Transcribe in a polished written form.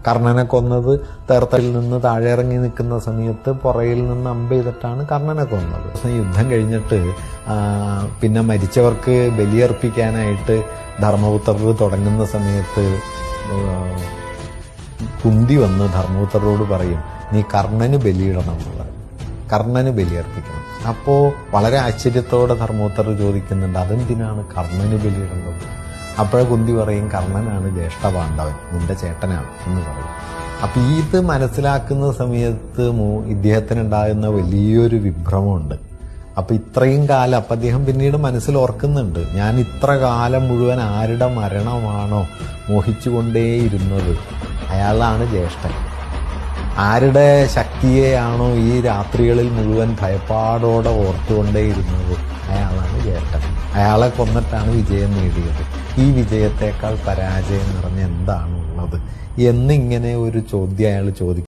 കർണനെ കൊന്നത് തേർത്തലിൽ നിന്ന് താഴെ ഇറങ്ങി നിൽക്കുന്ന സമയത്ത് പുറയിൽ നിന്ന് അമ്പ് ചെയ്തിട്ടാണ് കർണനെ കൊന്നത്. യുദ്ധം കഴിഞ്ഞിട്ട് പിന്നെ മരിച്ചവർക്ക് ബലിയർപ്പിക്കാനായിട്ട് ധർമ്മപുത്രർ തുടങ്ങുന്ന സമയത്ത് കുന്തി വന്ന് ധർമ്മപുത്രരോട് പറയും, നീ കർണന് ബലിയിടണം എന്നുള്ളത്, കർണന് ബലിയർപ്പിക്കണം. അപ്പോൾ വളരെ ആശ്ചര്യത്തോടെ ധർമ്മപുത്രർ ചോദിക്കുന്നുണ്ട്, അതെന്തിനാണ് കർണന് ബലിയിടുന്നത്? അപ്പോഴേ കുന്തി പറയും, കർണനാണ് ജ്യേഷ്ഠ പാണ്ഡവൻ, നിന്റെ ചേട്ടനാണ് എന്ന് പറയും. അപ്പം ഇത് മനസ്സിലാക്കുന്ന സമയത്ത് ഇദ്ദേഹത്തിനുണ്ടാകുന്ന വലിയൊരു വിഭ്രമമുണ്ട്. അപ്പം ഇത്രയും കാലം അപ്പം അദ്ദേഹം പിന്നീട് മനസ്സിൽ ഓർക്കുന്നുണ്ട്, ഞാൻ ഇത്ര കാലം മുഴുവൻ ആരുടെ മരണമാണോ മോഹിച്ചുകൊണ്ടേയിരുന്നത്, അയാളാണ് ജ്യേഷ്ഠൻ. ആരുടെ ശക്തിയെയാണോ ഈ രാത്രികളിൽ മുഴുവൻ ഭയപ്പാടോടെ ഓർത്തുകൊണ്ടേയിരുന്നത്, അയാളാണ് ജ്യേഷ്ഠൻ. അയാളെ കൊന്നിട്ടാണ് വിജയം നേടിയത്. ഈ വിജയത്തേക്കാൾ പരാജയം നിറഞ്ഞ എന്താണുള്ളത് എന്നിങ്ങനെ ഒരു ചോദ്യം അയാൾ ചോദിക്കും.